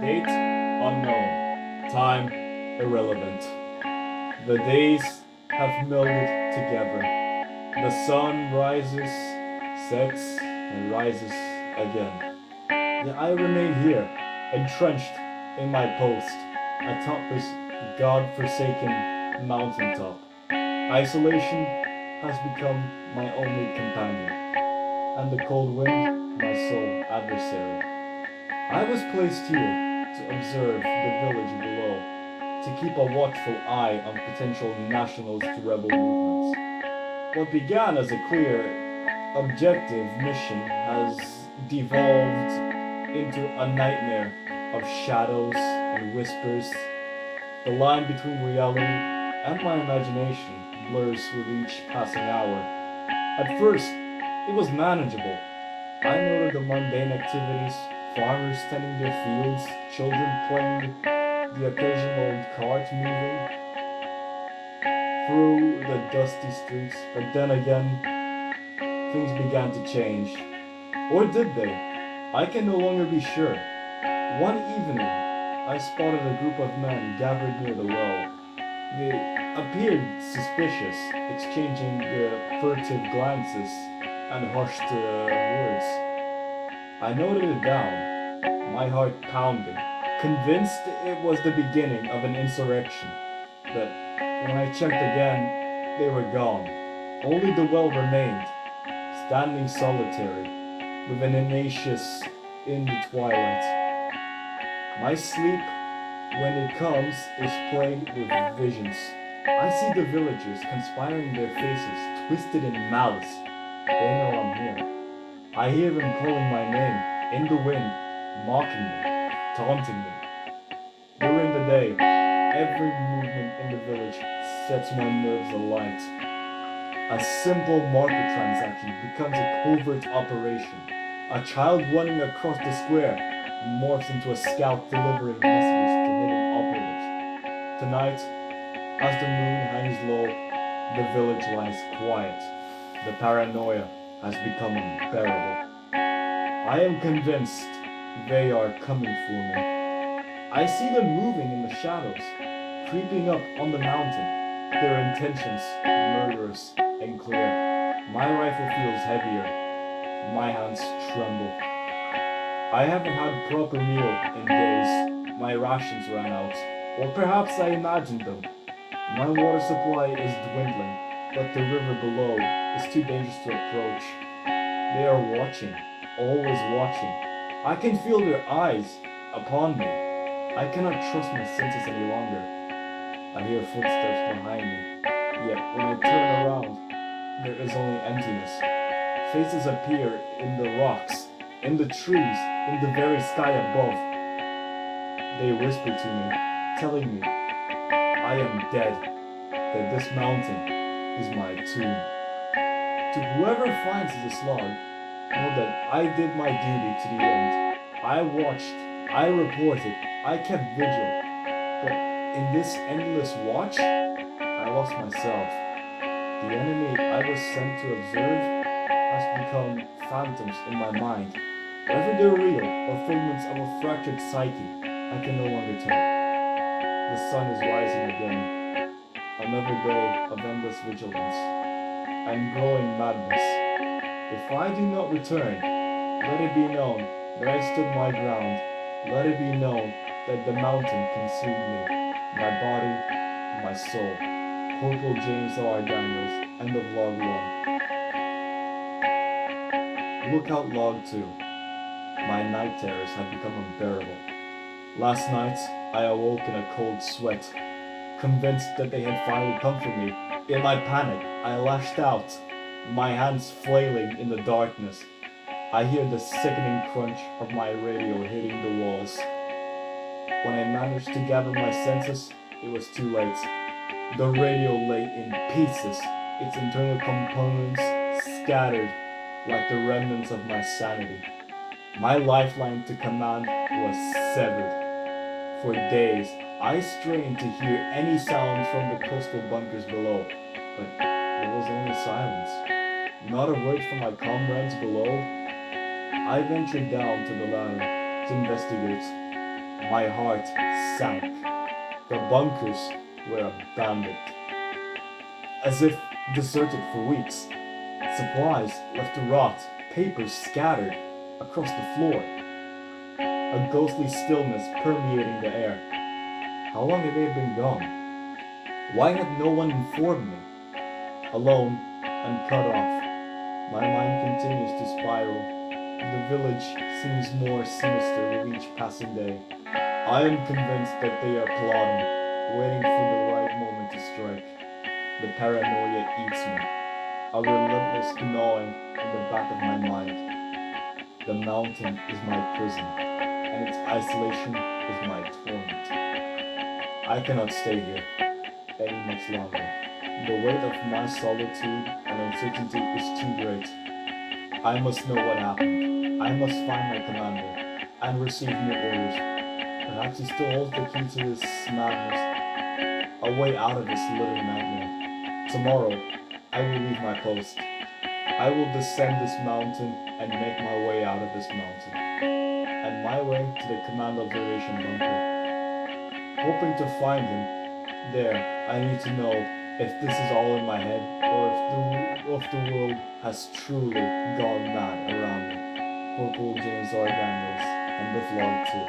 Date unknown. Time irrelevant. The days have melded together. The sun rises, sets, and rises again. Yet I remain here, entrenched in my post, atop this god-forsaken mountaintop. Isolation has become my only companion, and the cold wind my sole adversary. I was placed here to observe the village below, to keep a watchful eye on potential nationalist rebel movements. What began as a clear, objective mission has devolved into a nightmare of shadows and whispers. The line between reality and my imagination blurs with each passing hour. At first, it was manageable. I noted the mundane activities, farmers tending their fields, children playing, the occasional cart moving through the dusty streets. But then again, things began to change. Or did they? I can no longer be sure. One evening, I spotted a group of men gathered near the well. They appeared suspicious, exchanging furtive glances and hushed words. I noted it down, my heart pounding, convinced it was the beginning of an insurrection. But when I checked again, they were gone. Only the well remained, standing solitary, with an Ignatius in the twilight. My sleep, when it comes, is plagued with visions. I see the villagers conspiring their faces twisted in malice. They know I'm here. I hear them calling my name in the wind, mocking me, taunting me. During the day, every movement in the village sets my nerves alight. A simple market transaction becomes a covert operation. A child running across the square morphs into a scout delivering messages to hidden operatives. Tonight, as the moon hangs low, the village lies quiet. The paranoia has become unbearable. I am convinced they are coming for me. I see them moving in the shadows, creeping up on the mountain, their intentions murderous and clear. My rifle feels heavier, my hands tremble. I haven't had proper meal in days. My rations ran out, or perhaps I imagined them. My water supply is dwindling, but the river below is too dangerous to approach. They are watching, always watching. I can feel their eyes upon me. I cannot trust my senses any longer. I hear footsteps behind me, yet when I turn around, there is only emptiness. Faces appear in the rocks, in the trees, in the very sky above. They whisper to me, telling me I am dead, that this mountain is my tomb. To whoever finds this log, know that I did my duty to the end. I watched, I reported, I kept vigil, but in this endless watch, I lost myself. The enemy I was sent to observe has become phantoms in my mind. Whether they're real or figments of a fractured psyche, I can no longer tell. The sun is rising again. Another day of endless vigilance and growing madness. If I do not return, let it be known that I stood my ground. Let it be known that the mountain consumed me, my body, my soul. Corporal James R. Daniels, end of log 1. Lookout log 2. My night terrors had become unbearable. Last night, I awoke in a cold sweat, convinced that they had finally come for me. In my panic, I lashed out, my hands flailing in the darkness. I hear the sickening crunch of my radio hitting the walls. When I managed to gather my senses, it was too late. The radio lay in pieces, its internal components scattered like the remnants of my sanity. My lifeline to command was severed. For days, I strained to hear any sound from the coastal bunkers below, but there was only silence. Not a word from my comrades below. I ventured down to the ladder to investigate. My heart sank. The bunkers were abandoned, as if deserted for weeks. Supplies left to rot, papers scattered across the floor, a ghostly stillness permeating the air. How long had they been gone? Why had no one informed me? Alone and cut off, my mind continues to spiral. The village seems more sinister with each passing day. I am convinced that they are plotting, waiting for the right moment to strike. The paranoia eats me, a relentless gnawing in the back of my mind. The mountain is my prison, and its isolation is my torment. I cannot stay here any much longer. The weight of my solitude and uncertainty is too great. I must know what happened. I must find my commander and receive new orders. Perhaps he still holds the key to this madness, a way out of this living nightmare. Tomorrow, I will leave my post. I will descend this mountain and make my way out of this mountain, and my way to the command observation bunker. Hoping to find him there, I need to know if this is all in my head or if the world has truly gone mad around me. Corporal James R. Daniels, and the vlog too.